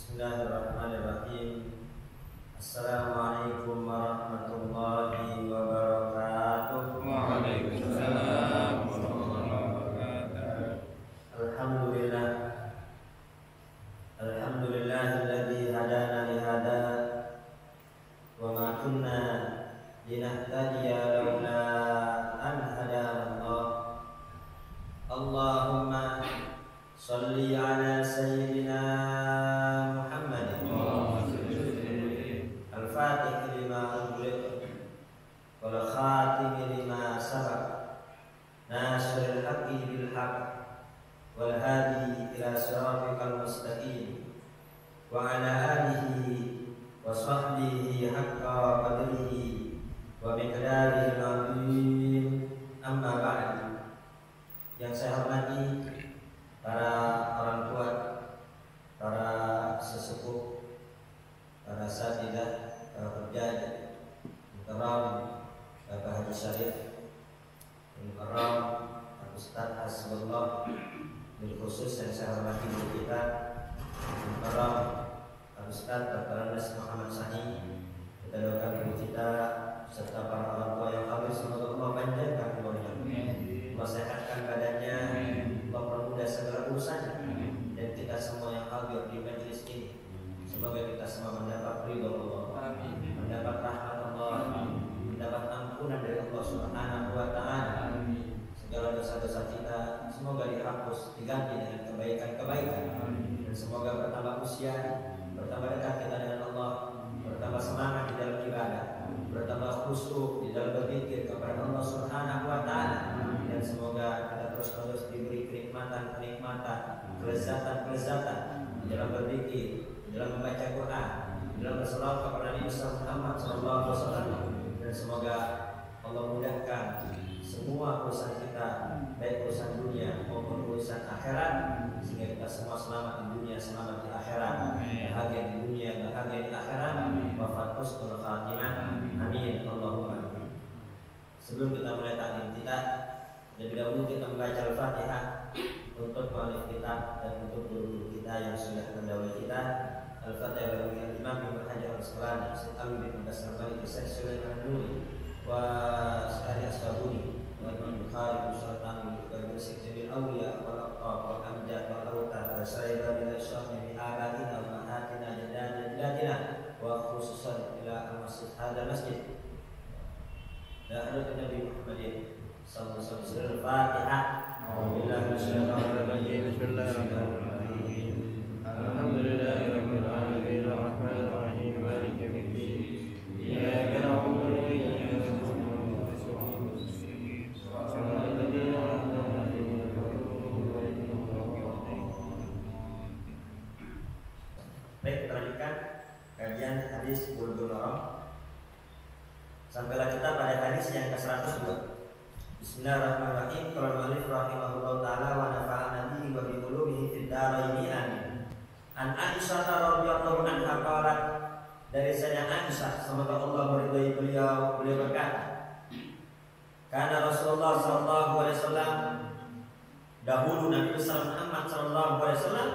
Bismillahirrahmanirrahim. Assalamualaikum warahmatullahi wabarakatuh. Waalaikumsalam warahmatullahi wabarakatuh. Alhamdulillah. Alhamdulillahilladzi hadana li hada wa ma kunna linahtadiya laula an hadana Allah. Allahumma shalli ala sayyidina Muhammadin al-Fatih lima ughliq wal khatim lima sabaq nasiril haqqi bil haqq wal hadi ila siratikal mustaqim wa ala alihi wa sahbihi haqqa qadrihi wa miqdarihi al-azim. Amma ba'd. Yang saya hormati para orang tua, para sesepuh, para satidah, para hujjaj, mukarram, Bapak Haji Syarif, mukarram, Pak Ustaz Hasbullah, bil khusus yang saya hormati guru kita, mukarram, Pak Ustaz Dr. Anas Muhammad Sani. Kita doakan guru kita serta para orang tua yang hadir, semoga Allah panjangkan umurnya, Allah sehatkan badannya, Allah permudah segala urusannya, dan kita semua yang hadir di majelis ini semoga kita semua mendapat ridho Allah, mendapat rahmat Allah, mendapat ampunan dari Allah Subhanahu wa taala. Segala dosa-dosa kita semoga dihapus, diganti dengan kebaikan-kebaikan, dan semoga bertambah usia, bertambah dekat kita dengan Allah, bertambah semangat di dalam ibadah, bertambah khusyuk di dalam berzikir kepada Allah Subhanahu wa taala, dan semoga kita terus-menerus diberi kenikmatan, kelezatan di dalam berzikir, di dalam membaca Quran, di dalam berselawat kepada Nabi Muhammad SAW, dan semoga Allah mudahkan semua urusan kita, baik urusan dunia maupun urusan akhirat, sehingga kita semua selamat di dunia, selamat di akhirat, bahagia di dunia, bahagia di akhirat, wafat husnul khatimah. Amin Allahumma amin. Sebelum kita mulai taklim kita, lebih dahulu kita membaca Al-Fatihah untuk muallif kita dan untuk guru kita yang sudah mendahului kita. Al-Fatihah bagi Imam Ibnu Hajar Al-Asqalani, Syekh Ali bin Hasan Al-Albani, Syekh Sulaiman An-Nuri, wa Syekh As-Sabuni, wa Imam Bukhari, Sultan bin Syekh Jamil Awliya, wal Aqtab, wal Amjad, wal Awtad, wa Sayyidina bin Syahmi bi abatina wa mahatina jaddatina, wa khususan ila al-masjid hadal masjid. Dan hadrat Nabi Muhammad sallallahu alaihi wasallam. Al-Fatihah. Alhamdulillah Bismillahirrahmanirrahim. Alhamdulillahirabbil alamin arrahmanir rahim maliki yaumiddin. Iyyaka na'budu wa iyyaka nasta'in. Shiratal ladzina an'amta 'alaihim ghairil maghdubi 'alaihim. Baik, kita lanjutkan kajian hadis Bulughul Maram. Sampailah kita pada hadis yang ke-102. Bismillahirrahmanirrahim. Qala al-mu'allif rahimahullahu taala wa nafa'ana bihi wa bi ulumihi fid dharain amin. An Aisyah radhiyallahu anha qalat, dari Sayyidah Aisyah semoga Allah meridhai beliau berkata, karena Rasulullah sallallahu alaihi wasallam, dahulu Nabi Muhammad sallallahu alaihi wasallam,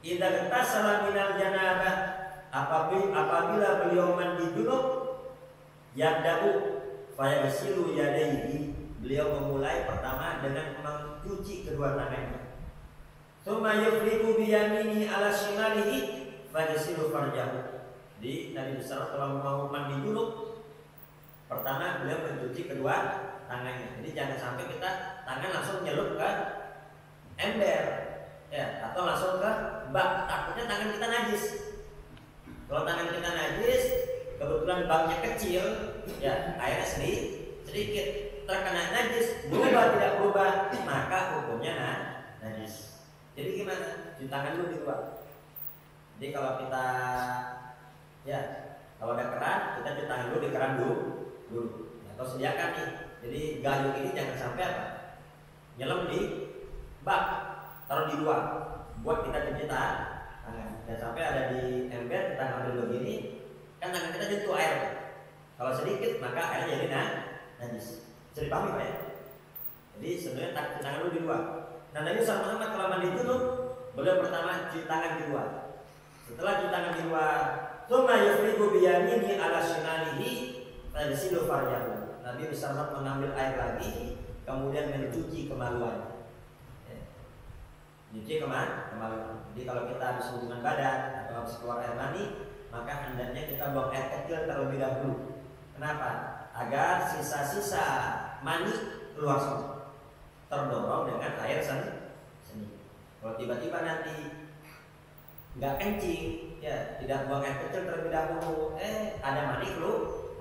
idza tasala minal janabah, apabila beliau mandi junub, yabda'u fayaghsilu yadayhi, beliau memulai pertama dengan mencuci kedua tangannya. Tsumma yufriqu bi yaminihi ala shimalihi fayaghsilu farjahu. Jadi Nabi besar kalau mau mandi junub, pertama beliau mencuci kedua tangannya. Jadi jangan sampai kita tangan langsung nyelup ke ember, ya, atau langsung ke bak. Takutnya tangan kita najis. Kalau tangan kita najis, kebetulan baknya kecil, ya airnya sedikit, terkena najis, berubah tidak berubah, maka hukumnya najis. Jadi gimana? Cuci tangan dulu di luar. Jadi kalau kita, ya kalau ada keran, kita cuci tangan dulu di keran dulu. Atau sediakan nih. Jadi gayung ini jangan sampai apa? Nyelam di bak, taruh di luar, buat kita cuci tangan. Jangan sampai ada di ember, kita ngambil begini, kan tangan kita jadi air. Kalau sedikit maka airnya jadi najis. Bisa dipahami Pak ya? Jadi sebenarnya tangan dulu di luar. Nah Nabi SAW kalau mandi junub, beliau pertama cuci tangan di luar. Setelah cuci tangan di luar, tsumma yufrigu biyaminihi ala shimalihi fayasilu farjahu. Nabi bersama mengambil air lagi, kemudian mencuci kemaluan. Mencuci kemaluan. Jadi kalau kita habis hubungan badan atau habis keluar air mani, maka hendaknya kita buang air kecil terlebih dahulu. Kenapa? Agar sisa-sisa mani keluar semua, terdorong dengan air seni. Kalau tiba-tiba nanti nggak kencing, ya tidak buang air kecil terlebih dahulu, ada mani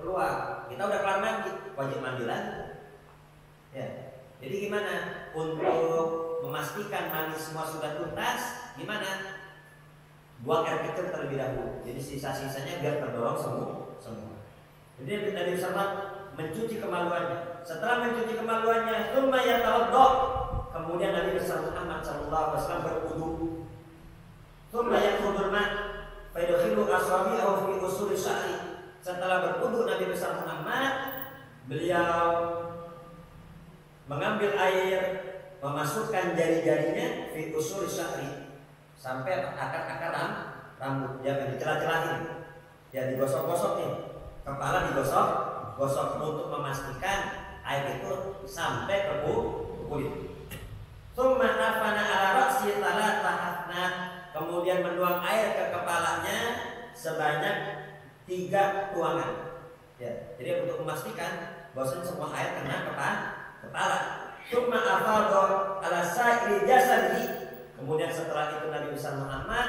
keluar, kita udah kelar mandi, wajib mandi lagi. Ya, jadi gimana untuk memastikan mani semua sudah tuntas? Gimana? Buang air kecil terlebih dahulu. Jadi sisa-sisanya biar terdorong semua. Jadi Nabi SAW mencuci kemaluannya. Setelah mencuci kemaluannya, tsumma yatawaddo. Kemudian Nabi Muhammad SAW berwudu. Tsumma yakhudul ma' fa yadkhilu asabi'ahu fi usuli sya'ri. Setelah berwudu Nabi Muhammad, beliau mengambil air, memasukkan jari-jarinya fi usuli sya'ri, sampai akar-akar rambut, jangan dicelah-celahin, ya digosok-gosok nih, kepala digosok untuk memastikan air itu sampai ke kulit. Tsumma afana ala ra'si thalatha hafna, kemudian menuang air ke kepalanya sebanyak 3 tuangan. Ya, jadi untuk memastikan bahwasanya semua air kena kepala. Tsumma afadha ala sa'iri jasadihi. Kemudian setelah itu Nabi besar Muhammad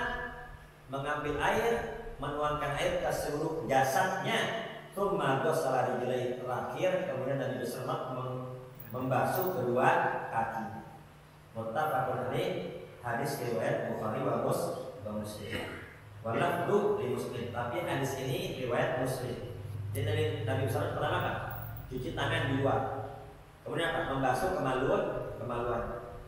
mengambil air, menuangkan air ke seluruh jasadnya. Tsumma ghasala rijlaihi, terakhir kemudian Nabi besar Muhammad membasuh kedua kaki. Muttafaqun alaih, hadis riwayat Bukhari wa Muslim. Walafdu li Muslim, tapi hadis ini riwayat Muslim. Jadi Nabi besar pertama apa? Cuci tangan di luar. Kemudian apa? Membasuh kemaluan.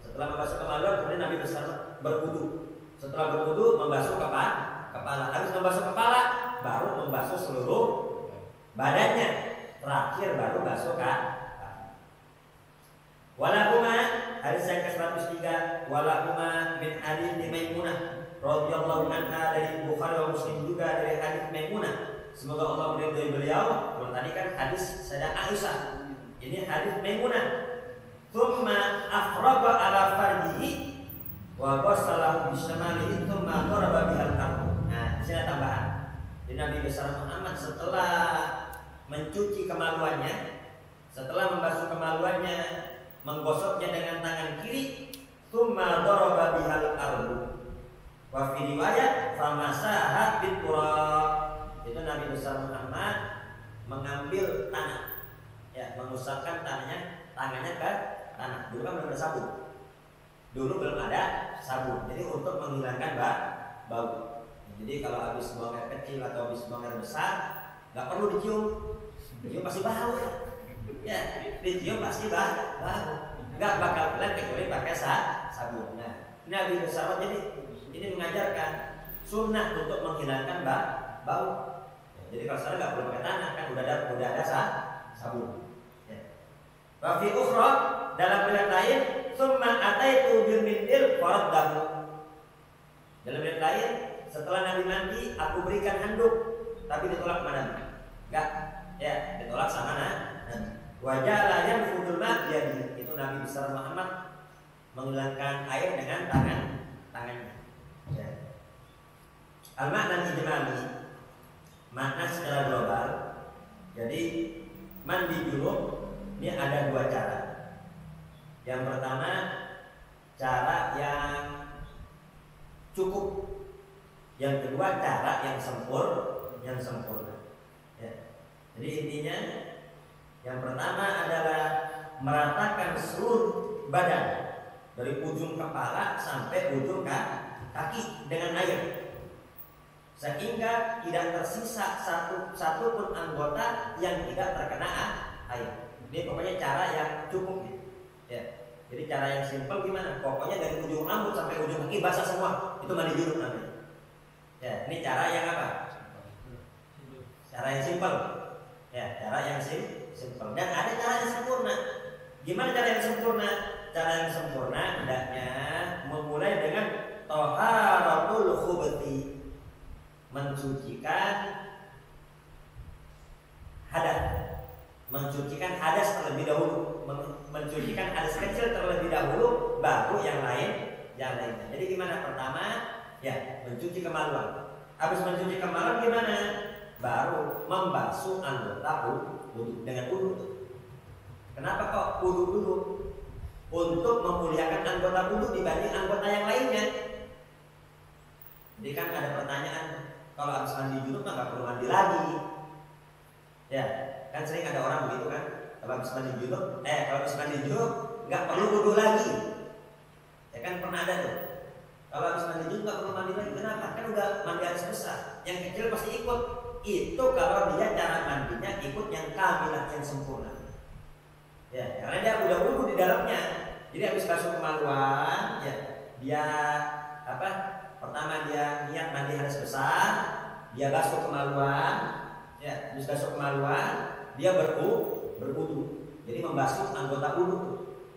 Setelah membasuh kemaluan, kemudian Nabi besar berwudu. Setelah berwudu, membasuh kepala. Habis membasuh kepala, baru membasuh seluruh badannya. Terakhir baru basuh kaki. Walahuma, hadis yang ke-103, walahuma min hadits Maimunah radhiyallahu anha, dari Bukhari wa Muslim juga dari hadits Maimunah. Semoga Allah meridhai beliau. Kalau tadi kan hadis Sayyidah Aisyah, ini hadits Maimunah. Tsumma afraga ala farjihi wa ghasalahu bisyamalihi tsumma daraba bihal ardh. Nah, di sini ada tambahan. Jadi Nabi besar Muhammad setelah mencuci kemaluannya, setelah membasuh kemaluannya, menggosoknya dengan tangan kiri, tsumma daraba bihal ardh. Wa fi riwayat famasaha bit turab. Itu Nabi besar Muhammad mengambil tanah, ya, mengusapkan tangannya ke tanah. Dulu kan belum ada sabun. Jadi untuk menghilangkan bau. Jadi kalau habis buang air kecil atau habis buang air besar, nggak perlu dicium. Dicium pasti bau. Ya, dicium pasti bau. Nggak bakal pelan kecuali pakai sabun. Nah, Nabi besar jadi ini mengajarkan sunnah untuk menghilangkan bau. Jadi kalau sekarang nggak perlu pakai tanah, kan udah ada sabun. Wa fi ukhra, dalam riwayat lain, tsumma ataitu bil mindil faraddahu. Dalam riwayat lain, setelah Nabi mandi, aku berikan handuk, tapi ditolak mana? Enggak, ya, ditolak sama Nabi. Wa ja'ala yanfudul ma' biyadihi. Itu Nabi besar Muhammad menghilangkan air dengan tangannya. Ya. Al-makna ijmali, makna secara global. Jadi mandi junub ini ada 2 cara. Yang pertama, cara yang cukup. Yang kedua, cara yang sempurna. Ya. Jadi intinya, yang pertama adalah meratakan seluruh badan dari ujung kepala sampai ujung kaki dengan air, sehingga tidak tersisa satu pun anggota yang tidak terkena air. Ini pokoknya cara yang cukup, ya. Jadi cara yang simpel gimana? Pokoknya dari ujung rambut sampai ujung kaki basah semua, itu mandi junub namanya. Ya, ini cara yang apa? Cara yang simpel. Ya, cara yang simpel. Dan ada cara yang sempurna. Gimana cara yang sempurna? Cara yang sempurna hendaknya memulai dengan taharatul khubuthi. mencucikan hadas. Mencucikan hadas terlebih dahulu, mencucikan hadas kecil terlebih dahulu, baru yang lainnya. Jadi gimana? Pertama, ya mencuci kemaluan. Habis mencuci kemaluan gimana? Baru membasuh anggota wudu dengan wudu. Kenapa kok wudu dulu? Untuk memuliakan anggota wudu dibanding anggota yang lainnya. Jadi kan ada pertanyaan, kalau habis mandi junub mah nggak perlu mandi lagi. Ya. Kan sering ada orang begitu kan, kalau habis mandi junub nggak perlu wudu lagi. Ya kan pernah ada tuh. Kalau habis mandi junub nggak perlu mandi lagi. Kenapa? Kan udah mandi hadas besar. Yang kecil pasti ikut. Itu kalau dia cara mandinya ikut yang kamilah, yang sempurna. Ya, karena dia udah wudu di dalamnya. Jadi habis basuh kemaluan, ya dia Pertama dia niat mandi hadas besar, dia basuh kemaluan. Ya, habis basuh kemaluan dia berwudu. Jadi membasuh anggota wudu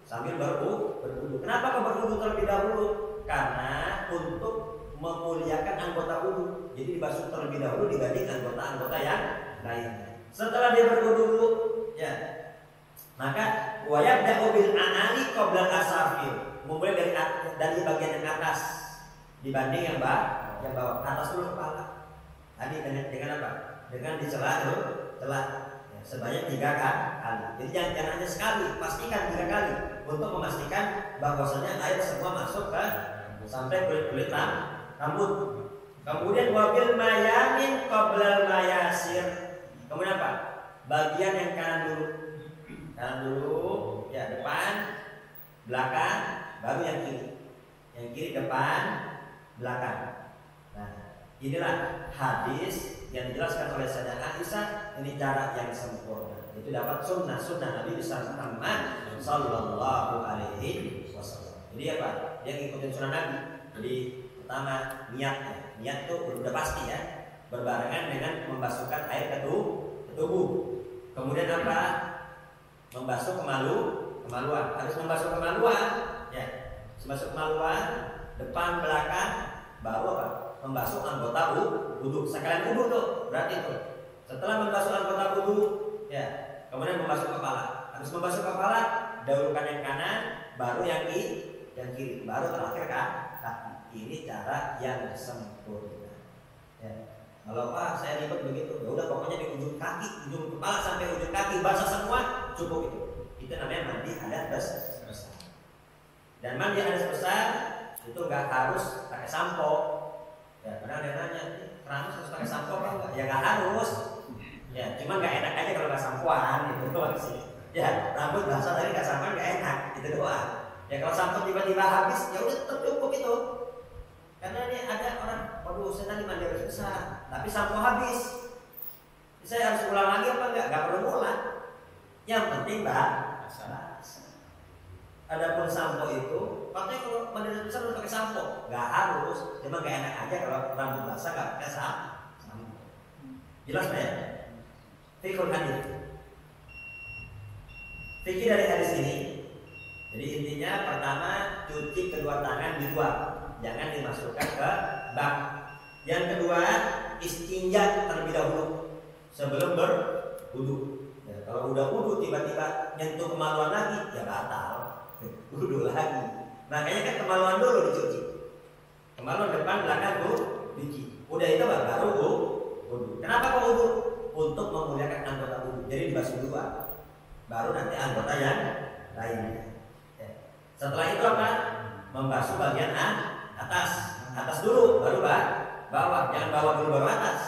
sambil berwudu. Kenapa kok berwudu terlebih dahulu? Karena untuk memuliakan anggota wudu. Jadi dibasuh terlebih dahulu dibanding anggota-anggota yang lainnya. Setelah dia berwudu, ya, maka wa yabda'u bil anani qabla asafir. Memulai dari bagian yang atas dibanding yang bawah. Atas dulu kepala. Tadi dengan apa? Dengan dicela sebanyak 3 kali. Jadi jangan hanya sekali, pastikan 3 kali untuk memastikan bahwasanya air semua masuk ke sampai kulit rambut. Kemudian wabil mayamin qoblal mayasir. Kemudian apa? Bagian yang kanan dulu, ya depan, belakang, baru yang kiri. Yang kiri depan, belakang. Nah, inilah hadis yang dijelaskan oleh Sayyidah Aisyah, ini cara yang sempurna. Itu dapat sunnah Nabi besar Muhammad sallallahu alaihi wasallam. Jadi apa? Dia ngikutin sunnah Nabi. Jadi pertama niatnya. Niat itu udah pasti ya. Berbarengan dengan membasuhkan air ke tubuh. Kemudian apa? Membasuh kemaluan. Harus membasuh kemaluan, ya. Membasuh kemaluan, depan, belakang, baru apa? Membasuh anggota wudu. Sekalian wudu tuh, berarti itu. Setelah membasuh anggota wudu, ya, kemudian membasuh kepala. Habis membasuh kepala, dahulukan yang kanan, baru yang kiri, baru terakhir kaki. Ini cara yang sempurna. Ya. Kalau saya ribet begitu, ya udah pokoknya di ujung kaki, ujung kepala sampai ujung kaki basah semua, cukup itu. Itu namanya mandi hadas besar. Dan mandi hadas besar itu nggak harus pakai sampo. Ya, kadang ada yang nanya, keramas harus pakai sampo apa enggak? Ya nggak harus. Ya, cuma nggak enak aja kalau nggak sampoan gitu doang sih. Ya, rambut basah tadi nggak sampoan nggak enak, itu doang. Ya kalau sampo tiba-tiba habis, ya udah tetap cukup itu. Karena ini ada orang, waduh saya tadi mandi hadas besar, tapi sampo habis. Saya harus ulang lagi apa enggak? Nggak perlu ulang. Yang penting basah. Adapun sampo itu, katanya kalau mandi hadas besar harus pakai sampo. Nggak harus, cuma nggak enak aja kalau rambut basah nggak pakai sampo. Jelas nggak ya? Fikul hadis. Fikir dari hadis ini. Jadi intinya pertama cuci kedua tangan di luar, jangan dimasukkan ke bak. Yang kedua istinja terlebih dahulu sebelum berwudu. Ya, kalau udah wudu tiba-tiba nyentuh kemaluan lagi, ya batal. Wudu lagi. Makanya kan kemaluan dulu dicuci. Kemaluan depan belakang dicuci. Udah itu baru wudu. Kenapa kok wudu? Untuk memuliakan anggota wudu. Jadi dibasuh dulu, baru nanti anggota yang lainnya. Ya. Setelah itu apa? Membasuh bagian atas dulu, baru bawah. Jangan bawah dulu baru atas.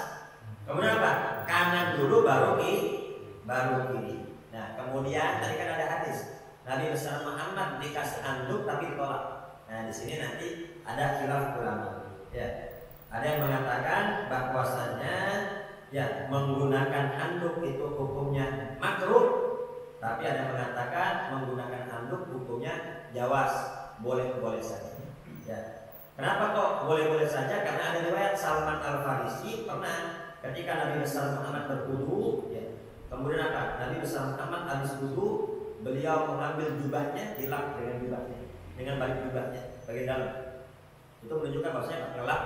Kemudian apa? Kanan dulu baru kiri. Nah, kemudian tadi kan ada hadis Nabi besar Muhammad dikasih anduk tapi ditolak. Nah, di sini nanti ada khilaf ulama. Ya. Ada yang mengatakan bahwasanya ya menggunakan handuk itu hukumnya makruh, tapi ada yang mengatakan menggunakan handuk hukumnya jawaz, boleh saja. Ya. Kenapa kok boleh saja? Karena ada riwayat Salman Al Farisi pernah ketika Nabi besar Muhammad berwudu, ya. Kemudian apa? Nabi besar Muhammad habis wudu, beliau mengambil jubahnya, dilap dengan jubahnya, dengan balik jubahnya bagian dalam. Itu menunjukkan bahwasanya ngelap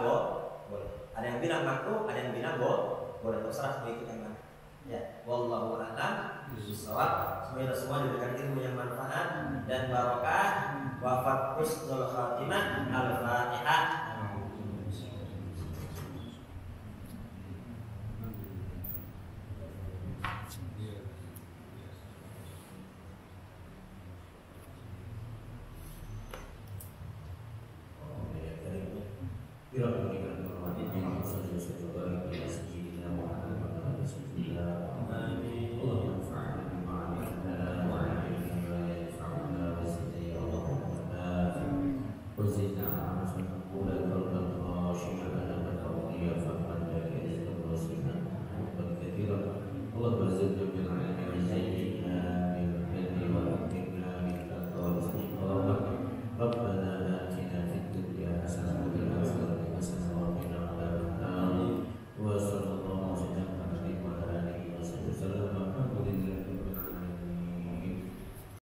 boleh. Ada yang bilang makruh, ada yang bilang boleh, terserah mau ikut yang mana. Ya, wallahu a'lam bishawab. Semoga semua diberikan ilmu yang manfaat dan barokah. Wa husnul khatimah. Al-Fatihah.